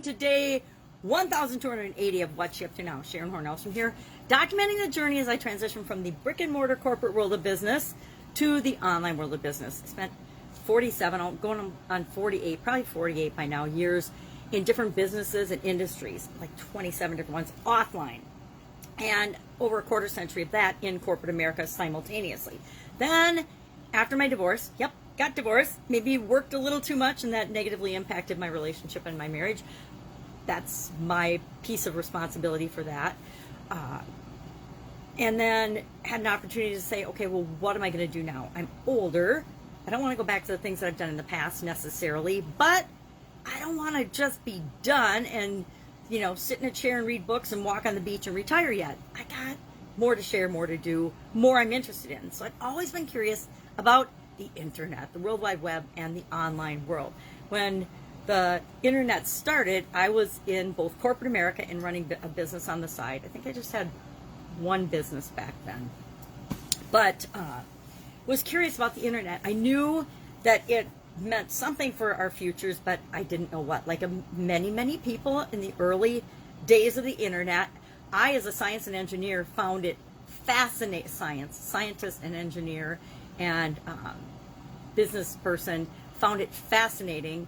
to day 1,280 of What's She Up To Now. Sharon Horne-Ellstrom here, documenting the journey as I transition from the brick and mortar corporate world of business to the online world of business. I spent 47, going on 48, probably 48 by now, years in different businesses and industries, like 27 different ones offline. And over a quarter century of that in corporate America simultaneously. Then, after my divorce, got divorced, maybe worked a little too much, and that negatively impacted my relationship and my marriage. That's my piece of responsibility for that. And then had an opportunity to say, okay, well, what am I going to do now? I'm older. I don't want to go back to the things that I've done in the past necessarily, but I don't want to just be done and, you know, sit in a chair and read books and walk on the beach and retire yet. I got more to share, more to do, more I'm interested in. So I've always been curious about the internet, the World Wide Web, and the online world. When the internet started, I was in both corporate America and running a business on the side. I think I just had one business back then. But was curious about the internet. I knew that it meant something for our futures, but I didn't know what. Like many people in the early days of the internet, I, as a science and engineer, found it fascinating. Scientist and engineer and business person, found it fascinating,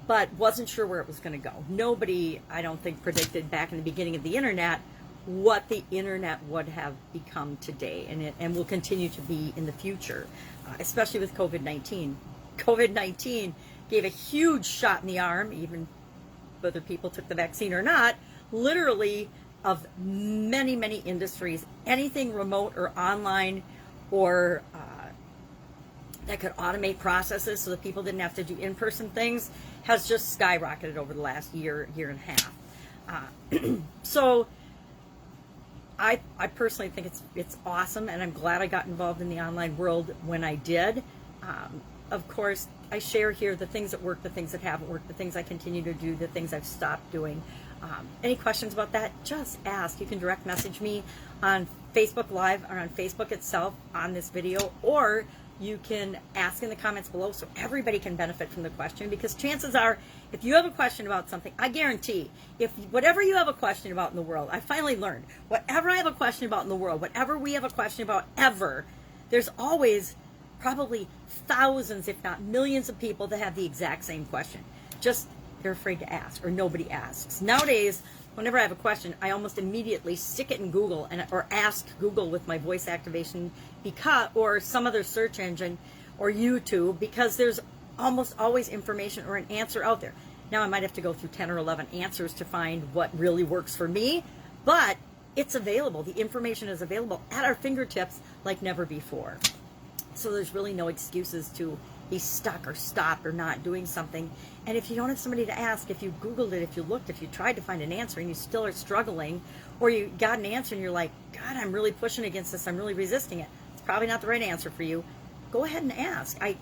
but wasn't sure where it was going to go. Nobody, I don't think, predicted back in the beginning of the internet what the internet would have become today, and will continue to be in the future, especially with COVID-19. COVID-19 gave a huge shot in the arm, even whether people took the vaccine or not, literally, of many industries. Anything remote or online or that could automate processes so that people didn't have to do in-person things has just skyrocketed over the last year and a half. So I personally think it's awesome, and I'm glad I got involved in the online world when I did. Of course, I share here the things that work, the things that haven't worked, the things I continue to do, the things I've stopped doing. Any questions about that, just ask. You can direct message me on Facebook Live or on Facebook itself on this video, or you can ask in the comments below so everybody can benefit from the question, because chances are, if you have a question about something, I guarantee, if whatever you have a question about in the world, I finally learned, whatever I have a question about in the world, whatever we have a question about ever, there's always probably thousands, if not millions of people that have the exact same question. Just they're afraid to ask, or nobody asks. Nowadays, whenever I have a question, I almost immediately stick it in Google or ask Google with my voice activation, or some other search engine, or YouTube, because there's almost always information or an answer out there. Now, I might have to go through 10 or 11 answers to find what really works for me, but it's available. The information is available at our fingertips like never before. So there's really no excuses to be stuck or stopped or not doing something. And if you don't have somebody to ask, if you Googled it, if you looked, if you tried to find an answer and you still are struggling, or you got an answer and you're like, God, I'm really pushing against this, I'm really resisting it, it's probably not the right answer for you, go ahead and ask. I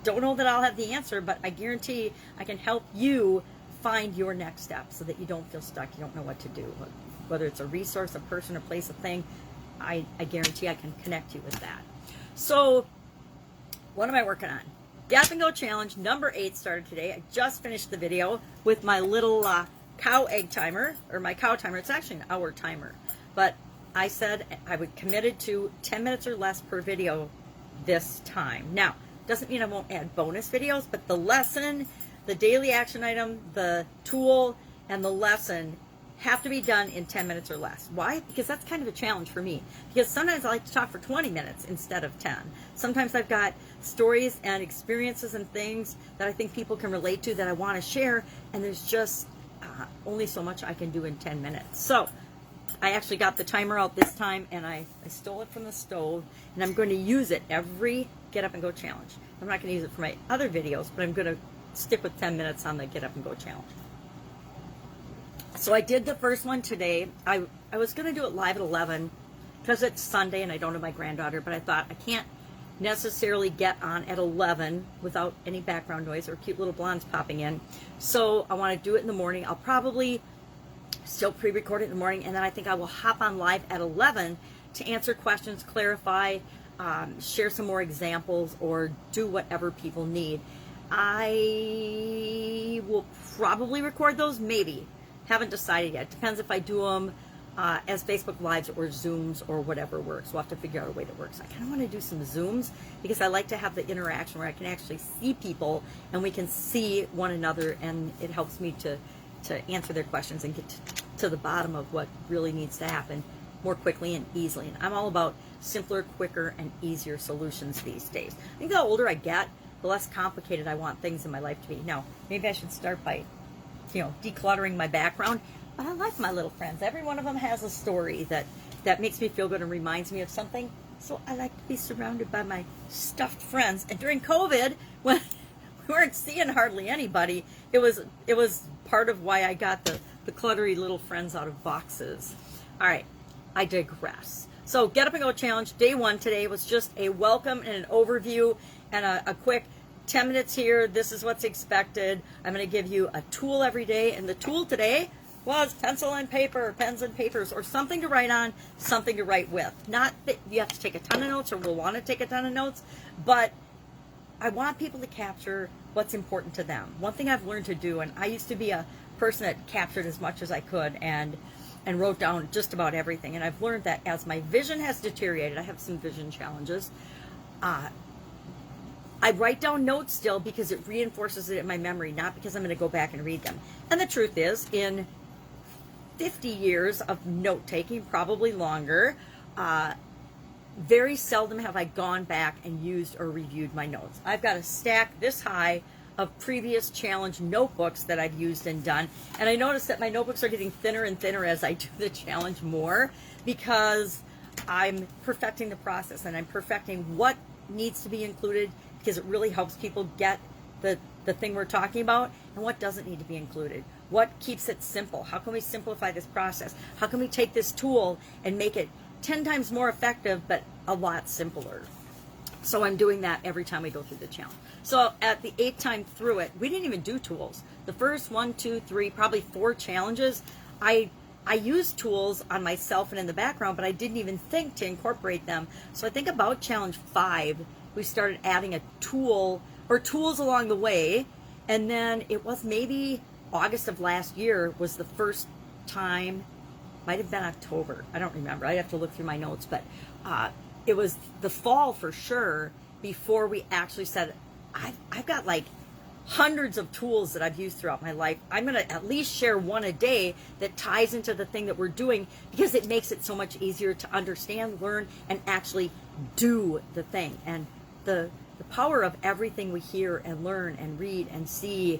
don't know that I'll have the answer, but I guarantee I can help you find your next step so that you don't feel stuck, you don't know what to do. Whether it's a resource, a person, a place, a thing, I guarantee I can connect you with that. So, what am I working on? Get Up and Go Challenge number 8 started today. I just finished the video with my little cow egg timer, or my cow timer. It's actually an hour timer. But I said I would committed to 10 minutes or less per video this time. Now, doesn't mean I won't add bonus videos, but the lesson, the daily action item, the tool, and the lesson have to be done in 10 minutes or less. Why? Because that's kind of a challenge for me. Because sometimes I like to talk for 20 minutes instead of 10. Sometimes I've got stories and experiences and things that I think people can relate to that I want to share, and there's just only so much I can do in 10 minutes. So I actually got the timer out this time, and I stole it from the stove, and I'm going to use it every Get Up and Go Challenge. I'm not going to use it for my other videos, but I'm going to stick with 10 minutes on the Get Up and Go Challenge. So I did the first one today. I was going to do it live at 11 because it's Sunday and I don't have my granddaughter, but I thought I can't necessarily get on at 11 without any background noise or cute little blondes popping in. So I want to do it in the morning. I'll probably still pre-record it in the morning, and then I think I will hop on live at 11 to answer questions, clarify, share some more examples, or do whatever people need. I will probably record those, maybe. Haven't decided yet. Depends if I do them as Facebook Lives or Zooms or whatever works. We'll have to figure out a way that works. I kind of want to do some Zooms because I like to have the interaction where I can actually see people and we can see one another, and it helps me to answer their questions and get to the bottom of what really needs to happen more quickly and easily. And I'm all about simpler, quicker, and easier solutions these days. I think the older I get, the less complicated I want things in my life to be. Now, maybe I should start by, decluttering my background. But I like my little friends. Every one of them has a story that makes me feel good and reminds me of something. So I like to be surrounded by my stuffed friends. And during COVID, when we weren't seeing hardly anybody, it was part of why I got the cluttery little friends out of boxes. All right, I digress. So Get Up and Go Challenge, day 1 today was just a welcome and an overview and a quick 10 minutes here. This is what's expected. I'm going to give you a tool every day. And the tool today was pencil and paper, pens and papers, or something to write on, something to write with. Not that you have to take a ton of notes or will want to take a ton of notes, but I want people to capture what's important to them. One thing I've learned to do, and I used to be a person that captured as much as I could and wrote down just about everything. And I've learned that as my vision has deteriorated, I have some vision challenges, I write down notes still because it reinforces it in my memory, not because I'm going to go back and read them. And the truth is, in 50 years of note-taking, probably longer, very seldom have I gone back and used or reviewed my notes. I've got a stack this high of previous challenge notebooks that I've used and done. And I notice that my notebooks are getting thinner and thinner as I do the challenge more because I'm perfecting the process and I'm perfecting what needs to be included, because it really helps people get the thing we're talking about, and what doesn't need to be included. What keeps it simple? How can we simplify this process? How can we take this tool and make it 10 times more effective, but a lot simpler? So I'm doing that every time we go through the challenge. So at the 8th time through it, we didn't even do tools. The first 1, 2, 3, probably 4 challenges, I used tools on myself and in the background, but I didn't even think to incorporate them. So I think about challenge 5, we started adding a tool or tools along the way. And then it was maybe August of last year was the first time, might have been October, I don't remember. I'd have to look through my notes, but it was the fall for sure before we actually said, I've got like hundreds of tools that I've used throughout my life. I'm going to at least share one a day that ties into the thing that we're doing, because it makes it so much easier to understand, learn, and actually do the thing. And the power of everything we hear and learn and read and see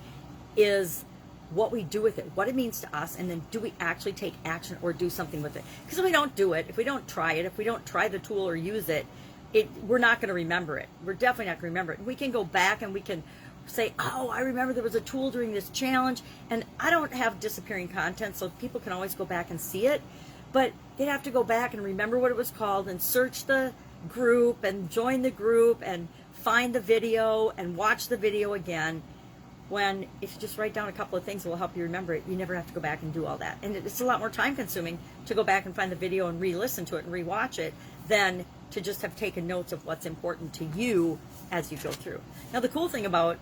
is what we do with it, what it means to us, and then do we actually take action or do something with it? Because if we don't do it, if we don't try it, if we don't try the tool or use it, we're not going to remember it. We're definitely not going to remember it. We can go back and we can say, oh, I remember there was a tool during this challenge, and I don't have disappearing content, so people can always go back and see it, but they'd have to go back and remember what it was called and search the group and join the group and find the video and watch the video again. When if you just write down a couple of things that will help you remember it, you never have to go back and do all that. And it's a lot more time consuming to go back and find the video and re-listen to it and re-watch it than to just have taken notes of what's important to you as you go through. Now, the cool thing about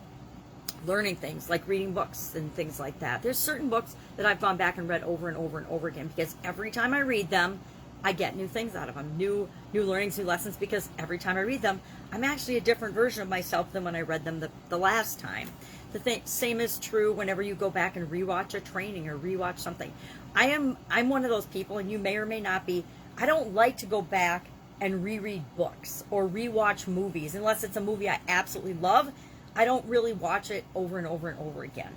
learning things like reading books and things like that, there's certain books that I've gone back and read over and over and over again, because every time I read them, I get new things out of them, new learnings, new lessons, because every time I read them, I'm actually a different version of myself than when I read them the last time. The same is true whenever you go back and rewatch a training or rewatch something. I'm one of those people, and you may or may not be, I don't like to go back and reread books or rewatch movies unless it's a movie I absolutely love. I don't really watch it over and over and over again.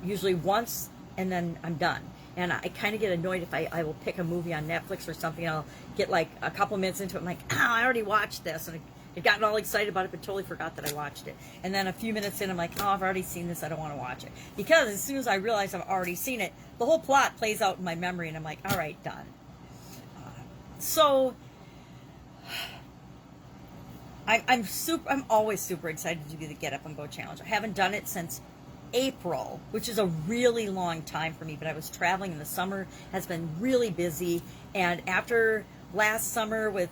Usually once, and then I'm done. And I kind of get annoyed if I will pick a movie on Netflix or something. I'll get like a couple minutes into it. I'm like, I already watched this. And I've gotten all excited about it, but totally forgot that I watched it. And then a few minutes in, I'm like, I've already seen this. I don't want to watch it. Because as soon as I realize I've already seen it, the whole plot plays out in my memory. And I'm like, all right, done. So I'm always super excited to do the Get Up and Go Challenge. I haven't done it since April, which is a really long time for me, but I was traveling in the summer, has been really busy, and after last summer with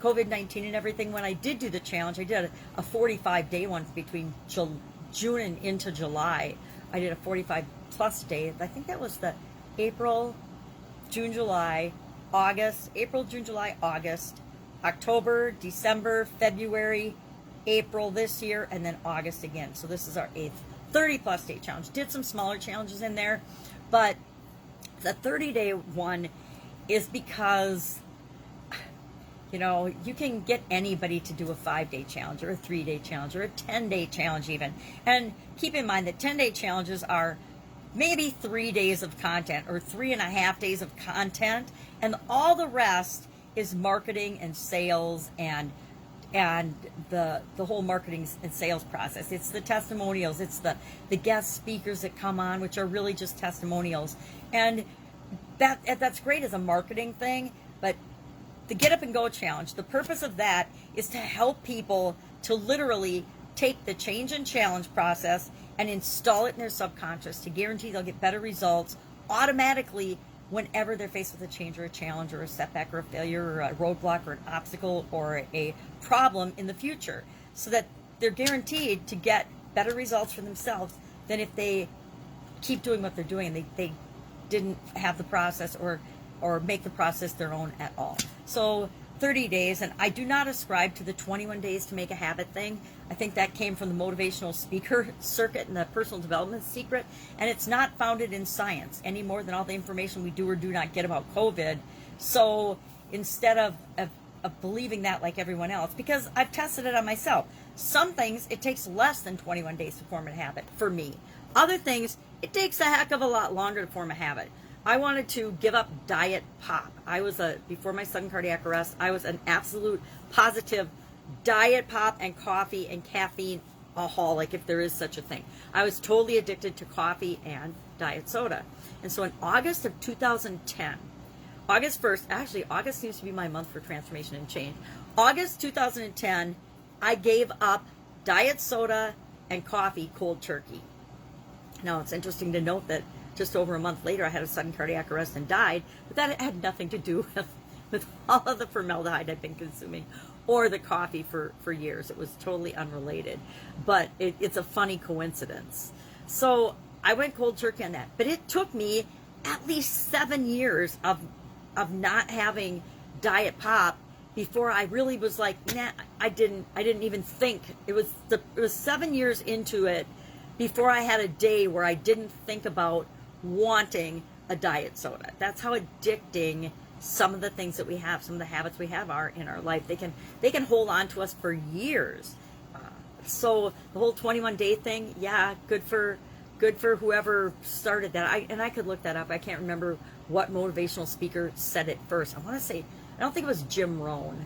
COVID-19 and everything, when I did do the challenge, I did a 45-day one between June and into July. I did a 45 plus day. I think that was the April, June, July, August, April, June, July, August, October, December, February, April this year, and then August again. So this is our 8th 30 plus day challenge. Did some smaller challenges in there, but the 30-day one is because, you know, you can get anybody to do a 5-day challenge or a 3-day challenge or a 10-day challenge even. And keep in mind that 10-day challenges are maybe 3 days of content or 3.5 days of content, and all the rest is marketing and sales and the whole marketing and sales process. It's the testimonials, it's the guest speakers that come on, which are really just testimonials. And that's great as a marketing thing, but the Get Up and Go challenge, the purpose of that is to help people to literally take the change and challenge process and install it in their subconscious to guarantee they'll get better results automatically whenever they're faced with a change or a challenge or a setback or a failure or a roadblock or an obstacle or a problem in the future, so that they're guaranteed to get better results for themselves than if they keep doing what they're doing and they didn't have the process or make the process their own at all. So 30 days, and I do not ascribe to the 21 days to make a habit thing. I think that came from the motivational speaker circuit and the personal development secret, and it's not founded in science any more than all the information we do or do not get about COVID. So instead of believing that like everyone else, because I've tested it on myself, some things it takes less than 21 days to form a habit for me. Other things, it takes a heck of a lot longer to form a habit. I wanted to give up diet pop. Before my sudden cardiac arrest, I was an absolute positive diet pop and coffee and caffeine aholic, if there is such a thing. I was totally addicted to coffee and diet soda. And so in August of 2010, August 1st, actually August seems to be my month for transformation and change. August 2010, I gave up diet soda and coffee cold turkey. Now it's interesting to note that just over a month later, I had a sudden cardiac arrest and died, but that had nothing to do with all of the formaldehyde I'd been consuming or the coffee for years. It was totally unrelated, but it's a funny coincidence. So I went cold turkey on that, but it took me at least 7 years of not having diet pop before I really was like, nah, I didn't even think. It was 7 years into it before I had a day where I didn't think about wanting a diet soda. That's how addicting some of the things that we have, some of the habits we have are in our life. They can hold on to us for years. So the whole 21-day thing, yeah, good for whoever started that. I could look that up. I can't remember what motivational speaker said it first. I don't think it was Jim Rohn.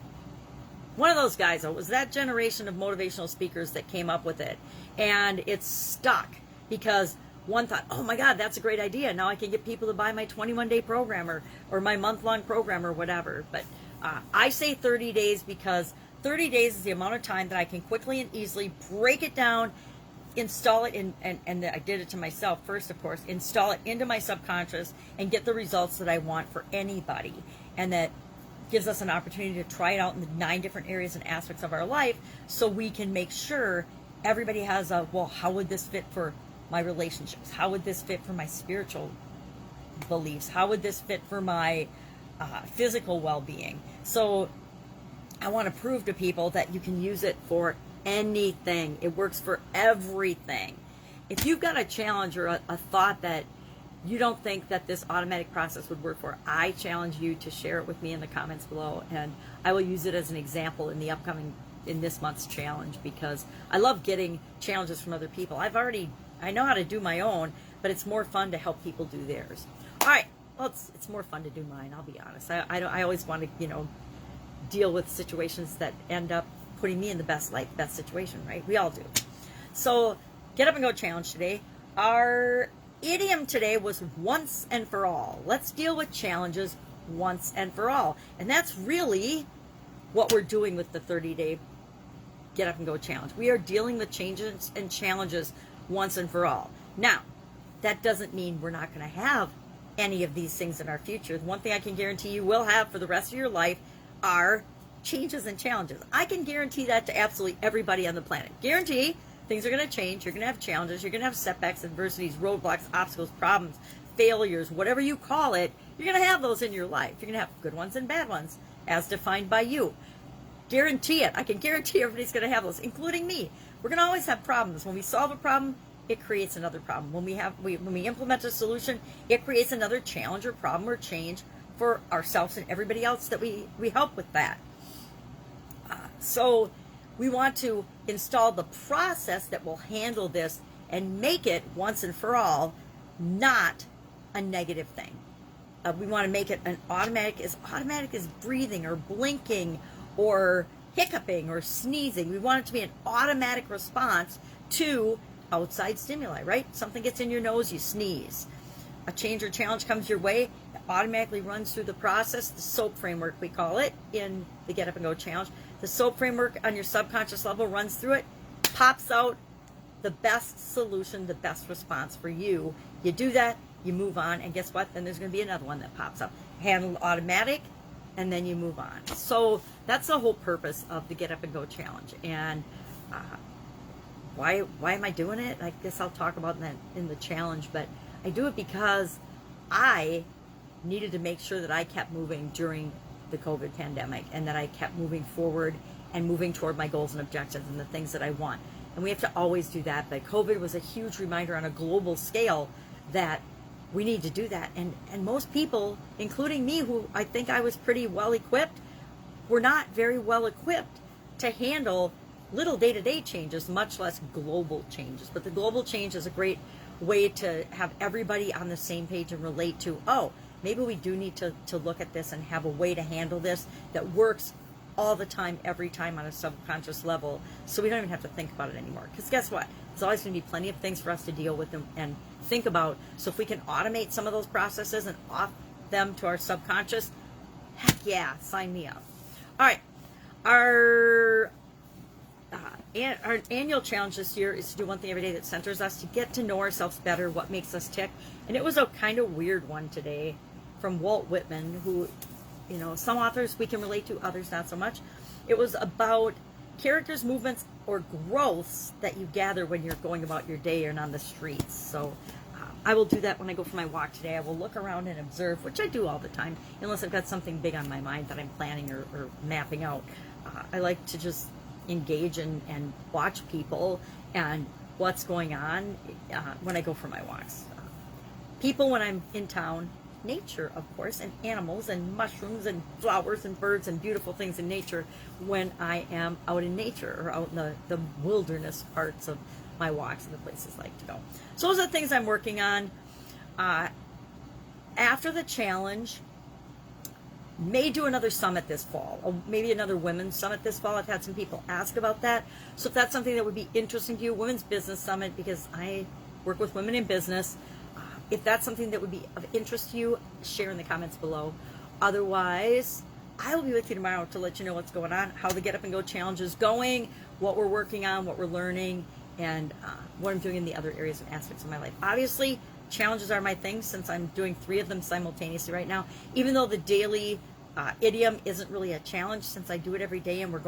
One of those guys. It was that generation of motivational speakers that came up with it, and it's stuck because one thought, oh my God, that's a great idea. Now I can get people to buy my 21-day program or my month-long program or whatever. But I say 30 days because 30 days is the amount of time that I can quickly and easily break it down, install it in, and I did it to myself first, of course, install it into my subconscious and get the results that I want for anybody. And that gives us an opportunity to try it out in the 9 different areas and aspects of our life so we can make sure everybody has well, how would this fit for my relationships? How would this fit for my spiritual beliefs? How would this fit for my physical well-being? So I want to prove to people that you can use it for anything. It works for everything. If you've got a challenge or a thought that you don't think that this automatic process would work for, I challenge you to share it with me in the comments below, and I will use it as an example in this month's challenge, because I love getting challenges from other people. I know how to do my own, but it's more fun to help people do theirs. All right, well, it's more fun to do mine, I'll be honest. I always want to, deal with situations that end up putting me in the best situation, right? We all do. So, Get Up and Go challenge today. Our idiom today was once and for all. Let's deal with challenges once and for all. And that's really what we're doing with the 30-day Get Up and Go challenge. We are dealing with changes and challenges once and for all. Now, that doesn't mean we're not going to have any of these things in our future. The one thing I can guarantee you will have for the rest of your life are changes and challenges. I can guarantee that to absolutely everybody on the planet. Guarantee things are going to change. You're going to have challenges. You're going to have setbacks, adversities, roadblocks, obstacles, problems, failures, whatever you call it. You're going to have those in your life. You're going to have good ones and bad ones as defined by you. Guarantee it. I can guarantee everybody's going to have those, including me. We're going to always have problems. When we solve a problem, it creates another problem. When we implement a solution, it creates another challenge or problem or change for ourselves and everybody else that we help with that. So we want to install the process that will handle this and make it once and for all not a negative thing. We want to make it an automatic as breathing or blinking or hiccuping or sneezing. We want it to be an automatic response to outside stimuli, right? Something gets in your nose, you sneeze. A change or challenge comes your way, it automatically runs through the process, the SOAP framework we call it in the Get Up and Go Challenge. The SOAP framework on your subconscious level runs through it, pops out the best solution, the best response for you. You do that, you move on, and guess what? Then there's going to be another one that pops up. Handled automatic, and then you move on. So that's the whole purpose of the Get Up and Go Challenge. And why am I doing it? I guess I'll talk about that in the challenge, but I do it because I needed to make sure that I kept moving during the COVID pandemic and that I kept moving forward and moving toward my goals and objectives and the things that I want. And we have to always do that. But COVID was a huge reminder on a global scale that we need to do that. And most people, including me, who I think I was pretty well equipped, were not very well equipped to handle little day-to-day changes, much less global changes. But the global change is a great way to have everybody on the same page and relate to, oh, maybe we do need to look at this and have a way to handle this that works all the time, every time on a subconscious level, so we don't even have to think about it anymore. Because guess what? There's always going to be plenty of things for us to deal with and think about. So if we can automate some of those processes and off them to our subconscious, heck yeah, sign me up. All right. Our annual challenge this year is to do one thing every day that centers us, to get to know ourselves better, what makes us tick. And it was a kind of weird one today from Walt Whitman, who, you know, some authors we can relate to, others not so much. It was about characters, movements, or growths that you gather when you're going about your day and on the streets. So I will do that when I go for my walk today. I will look around and observe, which I do all the time, unless I've got something big on my mind that I'm planning or mapping out. I like to just engage and watch people and what's going on when I go for my walks. People when I'm in town, nature, of course, and animals and mushrooms and flowers and birds and beautiful things in nature when I am out in nature or out in the wilderness parts of my walks and the places I like to go. So those are the things I'm working on. After the challenge, may do another summit this fall, or maybe another women's summit this fall. I've had some people ask about that. So if that's something that would be interesting to you, Women's Business Summit, because I work with women in business. If that's something that would be of interest to you, share in the comments below. Otherwise, I will be with you tomorrow to let you know what's going on, how the Get Up and Go Challenge is going, what we're working on, what we're learning, and what I'm doing in the other areas and aspects of my life. Obviously, challenges are my thing since I'm doing 3 of them simultaneously right now. Even though the daily idiom isn't really a challenge, since I do it every day and we're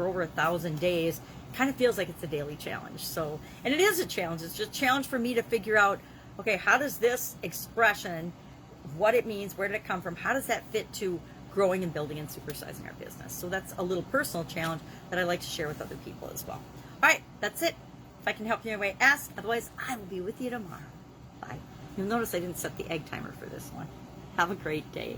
over 1,000 days, it kind of feels like it's a daily challenge. So, and it is a challenge. It's just a challenge for me to figure out, okay, how does this expression, what it means, where did it come from, how does that fit to growing and building and supersizing our business? So that's a little personal challenge that I like to share with other people as well. All right, that's it. If I can help you in any way, ask. Otherwise, I will be with you tomorrow. Bye. You'll notice I didn't set the egg timer for this one. Have a great day.